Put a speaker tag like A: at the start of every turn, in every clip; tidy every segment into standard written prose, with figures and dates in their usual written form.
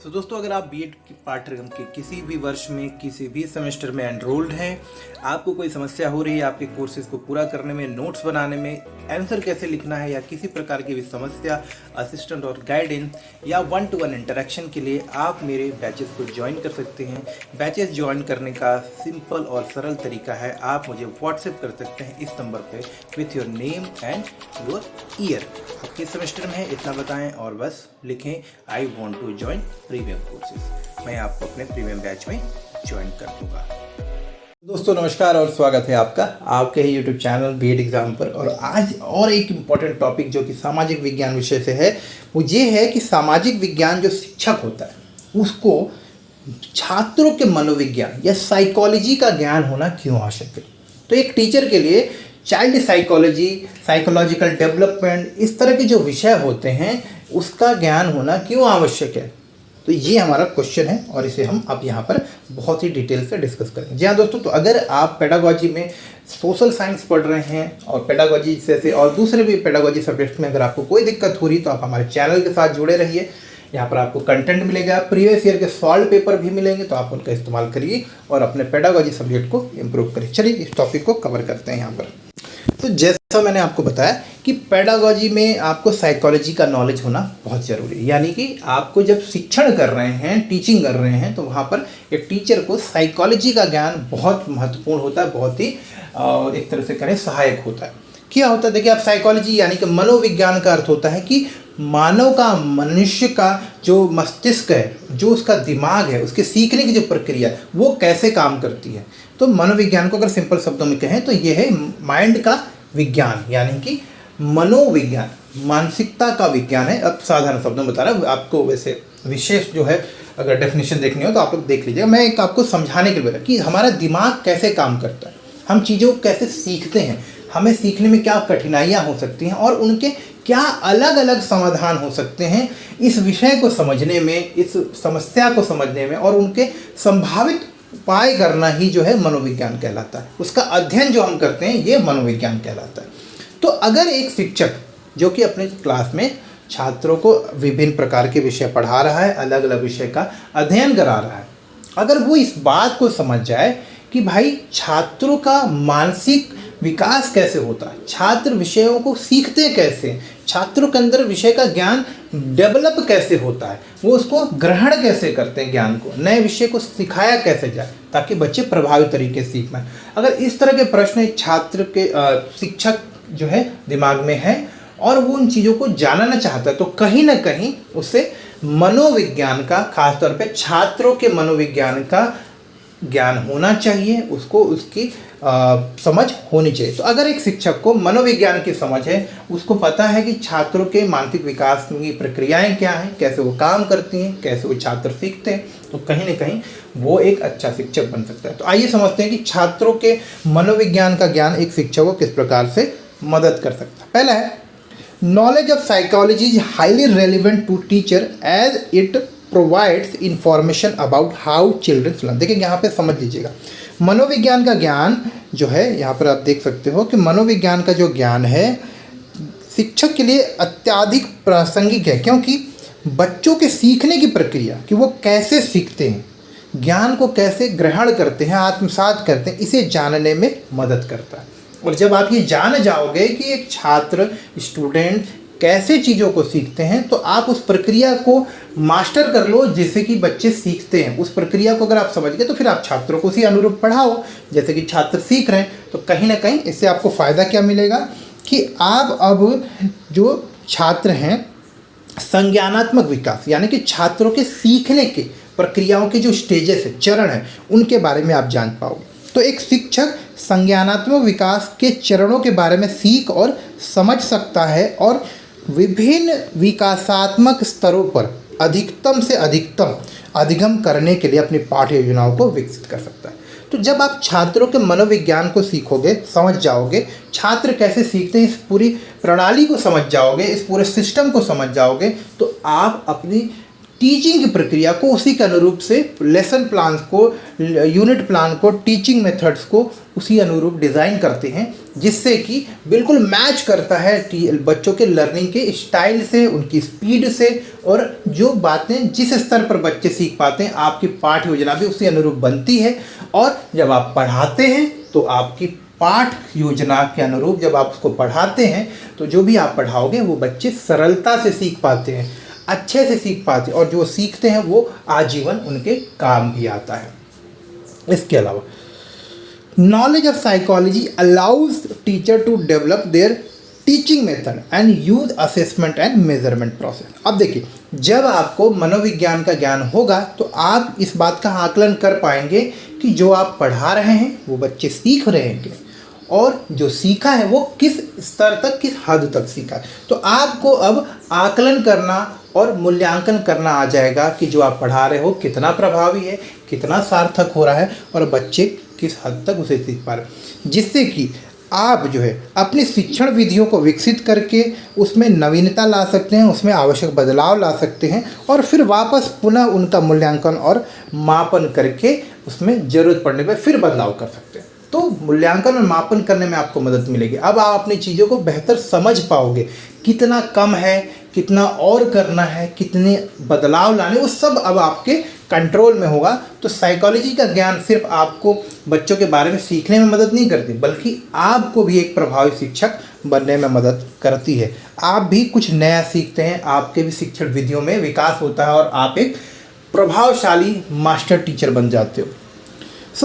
A: तो दोस्तों, अगर आप बीएड के पाठ्यक्रम के किसी भी वर्ष में किसी भी सेमेस्टर में एनरोल्ड हैं, आपको कोई समस्या हो रही है आपके कोर्सेज को पूरा करने में, नोट्स बनाने में, आंसर कैसे लिखना है या किसी प्रकार की भी समस्या, असिस्टेंट और गाइडेंस या 1-to-1 इंटरेक्शन के लिए आप मेरे बैचेस को ज्वाइन कर सकते हैं। बैचेस ज्वाइन करने का सिंपल और सरल तरीका है, आप मुझे व्हाट्सएप कर सकते हैं इस नंबर पे with your name and your year. आप किस सेमेस्टर में है इतना बताएं और बस लिखें I want to join premium courses. मैं आपको अपने प्रीमियम बैच में ज्वाइन कर दूंगा। दोस्तों नमस्कार और स्वागत है आपका आपके ही यूट्यूब चैनल बीएड एग्जाम पर। और आज और एक इम्पॉर्टेंट टॉपिक जो कि सामाजिक विज्ञान विषय से है वो ये है कि सामाजिक विज्ञान जो शिक्षक होता है उसको छात्रों के मनोविज्ञान या साइकोलॉजी का ज्ञान होना क्यों आवश्यक है। तो एक टीचर के लिए चाइल्ड साइकोलॉजी, साइकोलॉजिकल डेवलपमेंट, इस तरह के जो विषय होते हैं उसका ज्ञान होना क्यों आवश्यक है। तो ये हमारा क्वेश्चन है और इसे हम अब यहाँ पर बहुत ही डिटेल से डिस्कस करेंगे। जी हाँ दोस्तों, तो अगर आप पेडागोजी में सोशल साइंस पढ़ रहे हैं और पेडागोजी जैसे और दूसरे भी पेडागोजी सब्जेक्ट में अगर आपको कोई दिक्कत हो रही तो आप हमारे चैनल के साथ जुड़े रहिए। यहाँ पर आपको कंटेंट मिलेगा, प्रीवियस ईयर के सॉल्व पेपर भी मिलेंगे, तो आप उनका इस्तेमाल करिए और अपने पेडागोजी सब्जेक्ट को इम्प्रूव करिए। चलिए इस टॉपिक को कवर करते हैं यहाँ पर। तो जैसा मैंने आपको बताया कि पेडागोजी में आपको साइकोलॉजी का नॉलेज होना बहुत ज़रूरी है, यानी कि आपको जब शिक्षण कर रहे हैं, टीचिंग कर रहे हैं, तो वहाँ पर एक टीचर को साइकोलॉजी का ज्ञान बहुत महत्वपूर्ण होता है, बहुत ही एक तरह से करें सहायक होता है। क्या होता है, देखिए आप साइकोलॉजी यानी कि मनोविज्ञान का अर्थ होता है कि मानव का, मनुष्य का जो मस्तिष्क है, जो उसका दिमाग है, उसके सीखने की जो प्रक्रिया है वो कैसे काम करती है। तो मनोविज्ञान को अगर सिंपल शब्दों में कहें तो ये है माइंड का विज्ञान, यानी कि मनोविज्ञान मानसिकता का विज्ञान है। अब साधारण शब्दों में बता रहा हूँ, आपको वैसे विशेष जो है अगर डेफिनेशन देखनी हो तो आप लोग देख लीजिएगा। मैं एक आपको समझाने के लिए कि हमारा दिमाग कैसे काम करता है, हम चीज़ों को कैसे सीखते हैं, हमें सीखने में क्या कठिनाइयाँ हो सकती हैं और उनके क्या अलग अलग समाधान हो सकते हैं। इस विषय को समझने में, इस समस्या को समझने में और उनके संभावित उपाय करना ही जो है मनोविज्ञान कहलाता है। उसका अध्ययन जो हम करते हैं ये मनोविज्ञान कहलाता है। तो अगर एक शिक्षक जो कि अपने क्लास में छात्रों को विभिन्न प्रकार के विषय पढ़ा रहा है, अलग अलग विषय का अध्ययन करा रहा है, अगर वो इस बात को समझ जाए कि भाई छात्रों का मानसिक विकास कैसे होता है, छात्र विषयों को सीखते कैसे, छात्रों के अंदर विषय का ज्ञान डेवलप कैसे होता है, वो उसको ग्रहण कैसे करते हैं, ज्ञान को, नए विषय को सिखाया कैसे जाए ताकि बच्चे प्रभावी तरीके से सीख पाएं। अगर इस तरह के प्रश्न एक छात्र के शिक्षक जो है दिमाग में है और वो उन चीज़ों को जानना चाहता है तो कहीं ना कहीं उसे मनोविज्ञान का, खासतौर पे छात्रों के मनोविज्ञान का ज्ञान होना चाहिए, उसको उसकी समझ होनी चाहिए। तो अगर एक शिक्षक को मनोविज्ञान की समझ है, उसको पता है कि छात्रों के मानसिक विकास की प्रक्रियाएं क्या हैं, कैसे वो काम करती हैं, कैसे वो छात्र सीखते हैं, तो कहीं ना कहीं वो एक अच्छा शिक्षक बन सकता है। तो आइए समझते हैं कि छात्रों के मनोविज्ञान का ज्ञान एक शिक्षक को किस प्रकार से मदद कर सकता है। पहला है, knowledge of psychology is highly relevant to teacher as it provides information about how childrens learn. देखिए यहाँ पे समझ लीजिएगा, मनोविज्ञान का ज्ञान जो है यहाँ पर आप देख सकते हो कि मनोविज्ञान का जो ज्ञान है शिक्षक के लिए अत्यधिक प्रासंगिक है, क्योंकि बच्चों के सीखने की प्रक्रिया कि वो कैसे सीखते हैं, ज्ञान को कैसे ग्रहण करते हैं, आत्मसात करते हैं, इसे जानने में मदद करता है। और जब आप ये जान जाओगे कि एक छात्र, स्टूडेंट कैसे चीज़ों को सीखते हैं तो आप उस प्रक्रिया को मास्टर कर लो जैसे कि बच्चे सीखते हैं। उस प्रक्रिया को अगर आप समझ गए तो फिर आप छात्रों को उसी अनुरूप पढ़ाओ जैसे कि छात्र सीख रहे हैं। तो कहीं ना कहीं इससे आपको फ़ायदा क्या मिलेगा कि आप अब जो छात्र हैं संज्ञानात्मक विकास यानी कि छात्रों के सीखने के प्रक्रियाओं के जो स्टेजेस है, चरण है, उनके बारे में आप जान पाओगे। तो एक शिक्षक संज्ञानात्मक विकास के चरणों के बारे में सीख और समझ सकता है और विभिन्न विकासात्मक स्तरों पर अधिकतम से अधिकतम अधिगम करने के लिए अपनी पाठ्य योजनाओं को विकसित कर सकता है। तो जब आप छात्रों के मनोविज्ञान को सीखोगे, समझ जाओगे, छात्र कैसे सीखते हैं, इस पूरी प्रणाली को समझ जाओगे, इस पूरे सिस्टम को समझ जाओगे, तो आप अपनी टीचिंग की प्रक्रिया को उसी के अनुरूप से लेसन प्लान को, यूनिट प्लान को, टीचिंग मेथड्स को उसी अनुरूप डिज़ाइन करते हैं जिससे कि बिल्कुल मैच करता है बच्चों के लर्निंग के स्टाइल से, उनकी स्पीड से, और जो बातें जिस स्तर पर बच्चे सीख पाते हैं आपकी पाठ योजना भी उसी अनुरूप बनती है। और जब आप पढ़ाते हैं तो आपकी पाठ योजना के अनुरूप जब आप उसको पढ़ाते हैं तो जो भी आप पढ़ाओगे वो बच्चे सरलता से सीख पाते हैं, अच्छे से सीख पाते हैं, और जो सीखते हैं वो आजीवन उनके काम भी आता है। इसके अलावा knowledge of psychology allows teacher to develop their teaching method and use assessment and measurement process. अब देखिए, जब आपको मनोविज्ञान का ज्ञान होगा तो आप इस बात का आकलन कर पाएंगे कि जो आप पढ़ा रहे हैं वो बच्चे सीख रहे हैं और जो सीखा है वो किस स्तर तक, किस हद तक सीखा है। तो आपको अब आकलन करना और मूल्यांकन करना आ जाएगा कि जो आप पढ़ा रहे हो कितना प्रभावी है, कितना सार्थक हो रहा है और बच्चे किस हद तक उसे सीख पा रहे हैं, जिससे कि आप जो है अपनी शिक्षण विधियों को विकसित करके उसमें नवीनता ला सकते हैं, उसमें आवश्यक बदलाव ला सकते हैं और फिर वापस पुनः उनका मूल्यांकन और मापन करके उसमें ज़रूरत पड़ने पर फिर बदलाव कर सकते हैं। तो मूल्यांकन और मापन करने में आपको मदद मिलेगी। अब आप अपनी चीज़ों को बेहतर समझ पाओगे, कितना कम है, कितना और करना है, कितने बदलाव लाने, वो सब अब आपके कंट्रोल में होगा। तो साइकोलॉजी का ज्ञान सिर्फ आपको बच्चों के बारे में सीखने में मदद नहीं करती, बल्कि आपको भी एक प्रभावी शिक्षक बनने में मदद करती है। आप भी कुछ नया सीखते हैं, आपके भी शिक्षण विधियों में विकास होता है और आप एक प्रभावशाली मास्टर टीचर बन जाते हो।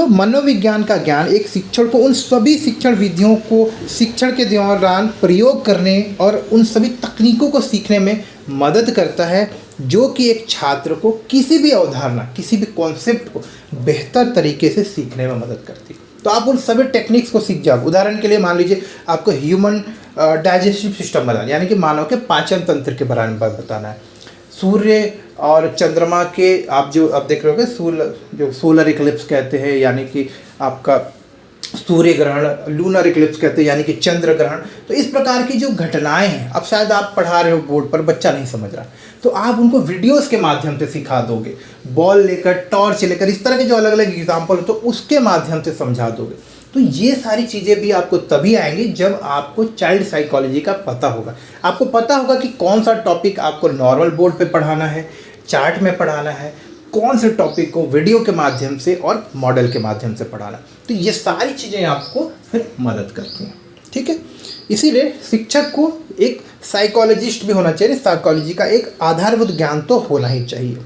A: मनोविज्ञान का ज्ञान एक शिक्षण को उन सभी शिक्षण विधियों को शिक्षण के दौरान प्रयोग करने और उन सभी तकनीकों को सीखने में मदद करता है जो कि एक छात्र को किसी भी अवधारणा, किसी भी कॉन्सेप्ट को बेहतर तरीके से सीखने में मदद करती है। तो आप उन सभी टेक्निक्स को सीख जाओ। उदाहरण के लिए मान लीजिए आपको ह्यूमन डाइजेस्टिव सिस्टम बताना, यानी कि मानव के पाचन तंत्र के बारे में बताना है। सूर्य और चंद्रमा के आप देख रहे होंगे जो सोलर इक्लिप्स कहते हैं, यानी कि आपका सूर्य ग्रहण, लूनर इक्लिप्स कहते हैं यानी कि चंद्र ग्रहण। तो इस प्रकार की जो घटनाएं हैं, अब शायद आप पढ़ा रहे हो बोर्ड पर, बच्चा नहीं समझ रहा, तो आप उनको वीडियोस के माध्यम से सिखा दोगे, बॉल लेकर, टॉर्च लेकर, इस तरह के जो अलग अलग एग्जाम्पल हो तो उसके माध्यम से समझा दोगे। तो ये सारी चीज़ें भी आपको तभी आएंगी जब आपको चाइल्ड साइकोलॉजी का पता होगा। आपको पता होगा कि कौन सा टॉपिक आपको नॉर्मल बोर्ड पे पढ़ाना है, चार्ट में पढ़ाना है, कौन से टॉपिक को वीडियो के माध्यम से और मॉडल के माध्यम से पढ़ाना। तो ये सारी चीज़ें आपको फिर मदद करती हैं, ठीक है। इसीलिए शिक्षक को एक साइकोलॉजिस्ट भी होना चाहिए, साइकोलॉजी का एक आधारभूत ज्ञान तो होना ही चाहिए।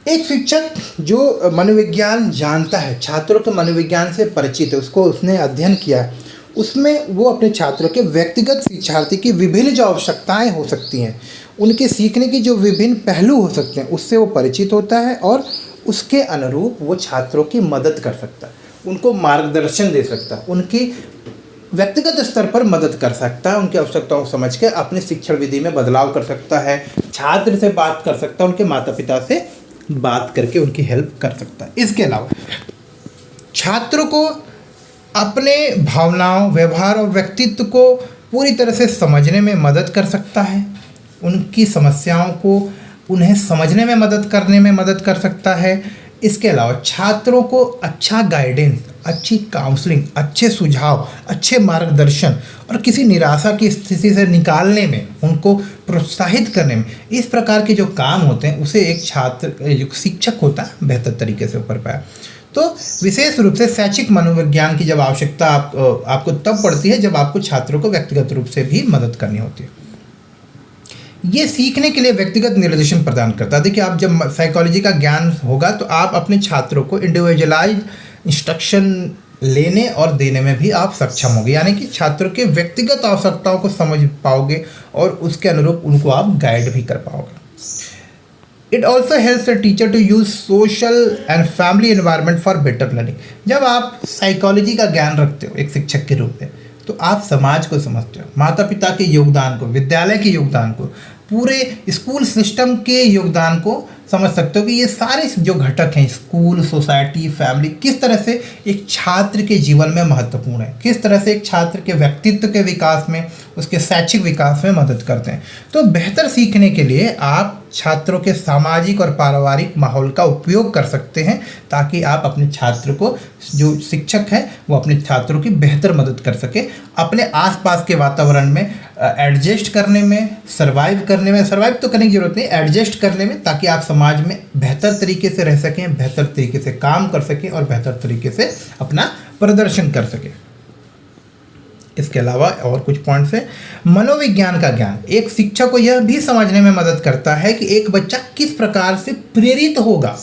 A: एक शिक्षक जो मनोविज्ञान जानता है, छात्रों के मनोविज्ञान से परिचित है, उसको उसने अध्ययन किया है, उसमें वो अपने छात्रों के व्यक्तिगत शिक्षार्थी की विभिन्न जो आवश्यकताएं हो सकती हैं, उनके सीखने की जो विभिन्न पहलू हो सकते हैं, उससे वो परिचित होता है और उसके अनुरूप वो छात्रों की मदद कर सकता है, उनको मार्गदर्शन दे सकता है, उनकी व्यक्तिगत स्तर पर मदद कर सकता है, उनकी आवश्यकताओं को समझ के अपने शिक्षण विधि में बदलाव कर सकता है, छात्र से बात कर सकता है, उनके माता पिता से बात करके उनकी हेल्प कर सकता है। इसके अलावा छात्रों को अपने भावनाओं, व्यवहार और व्यक्तित्व को पूरी तरह से समझने में मदद कर सकता है, उनकी समस्याओं को उन्हें समझने में मदद करने में मदद कर सकता है। इसके अलावा छात्रों को अच्छा गाइडेंस, अच्छी काउंसलिंग, अच्छे सुझाव, अच्छे मार्गदर्शन और किसी निराशा की स्थिति से निकालने में, उनको प्रोत्साहित करने में, इस प्रकार के जो काम होते हैं उसे एक छात्र, जो शिक्षक होता है, बेहतर तरीके से कर पाए। तो विशेष रूप से शैक्षिक मनोविज्ञान की जब आवश्यकता आपको तब पड़ती है जब आपको छात्रों को व्यक्तिगत रूप से भी मदद करनी होती है। ये सीखने के लिए व्यक्तिगत निर्देशन प्रदान करता है। देखिए, आप जब साइकोलॉजी का ज्ञान होगा तो आप अपने छात्रों को इंडिविजुअलाइज इंस्ट्रक्शन लेने और देने में भी आप सक्षम होंगे, यानी कि छात्रों के व्यक्तिगत आवश्यकताओं को समझ पाओगे और उसके अनुरूप उनको आप गाइड भी कर पाओगे। It also helps the teacher to use social and family environment for better learning. जब आप साइकोलॉजी का ज्ञान रखते हो एक शिक्षक के रूप में, तो आप समाज को समझते हो, माता पिता के योगदान को, विद्यालय के योगदान को, पूरे स्कूल सिस्टम के योगदान को समझ सकते हो कि ये सारे जो घटक हैं, स्कूल, सोसाइटी, फैमिली, किस तरह से एक छात्र के जीवन में महत्वपूर्ण है, किस तरह से एक छात्र के व्यक्तित्व के विकास में, उसके शैक्षिक विकास में मदद करते हैं। तो बेहतर सीखने के लिए आप छात्रों के सामाजिक और पारिवारिक माहौल का उपयोग कर सकते हैं, ताकि आप अपने छात्र को, जो शिक्षक है वो अपने छात्रों की बेहतर मदद कर सके, अपने आसपास के वातावरण में एडजस्ट करने में, सर्वाइव तो करने की ज़रूरत नहीं, एडजस्ट करने में, ताकि आप समाज में बेहतर तरीके से रह सकें, बेहतर तरीके से काम कर सकें और बेहतर तरीके से अपना प्रदर्शन कर सकें। इसके अलावा और कुछ पॉइंट्स हैं। मनोविज्ञान का ज्ञान एक शिक्षक को यह भी समझने में मदद करता है कि एक बच्चा किस प्रकार से प्रेरित होगा।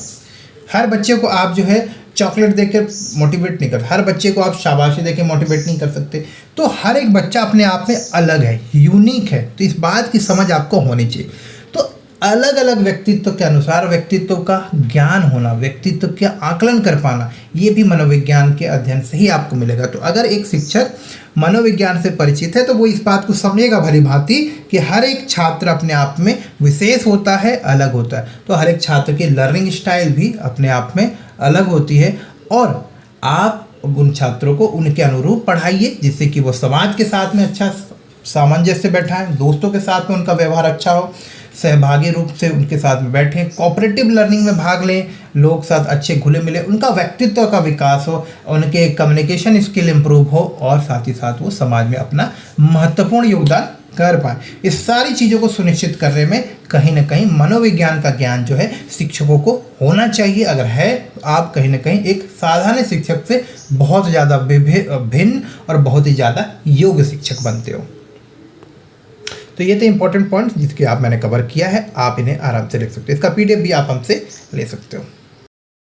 A: हर बच्चे को आप जो है चॉकलेट देकर मोटिवेट नहीं कर, हर बच्चे को आप शाबाशी देकर मोटिवेट नहीं कर सकते। तो हर एक बच्चा अपने आप में अलग है, यूनिक है, तो इस बात की समझ आपको होनी चाहिए। तो अलग अलग व्यक्तित्व के अनुसार व्यक्तित्व का ज्ञान होना, व्यक्तित्व का आकलन कर पाना, ये भी मनोविज्ञान के अध्ययन से ही आपको मिलेगा। तो अगर एक शिक्षक मनोविज्ञान से परिचित है तो वो इस बात को समझेगा भली भांति कि हर एक छात्र अपने आप में विशेष होता है, अलग होता है। तो हर एक छात्र की लर्निंग स्टाइल भी अपने आप में अलग होती है, और आप उन छात्रों को उनके अनुरूप पढ़ाइए, जिससे कि वो समाज के साथ में अच्छा सामंजस्य बैठाएं, दोस्तों के साथ में उनका व्यवहार अच्छा हो, सहभागी रूप से उनके साथ में बैठें, कोऑपरेटिव लर्निंग में भाग लें, लोग साथ अच्छे घुले मिले, उनका व्यक्तित्व का विकास हो, उनके कम्युनिकेशन स्किल इम्प्रूव हो, और साथ ही साथ वो समाज में अपना महत्वपूर्ण योगदान कर पाए। इस सारी चीज़ों को सुनिश्चित करने में कहीं ना कहीं मनोविज्ञान का ज्ञान जो है शिक्षकों को होना चाहिए। अगर है तो आप कहीं ना कहीं एक साधारण शिक्षक से बहुत ज़्यादा भिन्न और बहुत ही ज़्यादा योग्य शिक्षक बनते हो। तो ये थे इंपॉर्टेंट पॉइंट्स जिसके मैंने कवर किया है, आप इन्हें आराम से लिख सकते हो। इसका PDF भी आप हमसे ले सकते हो।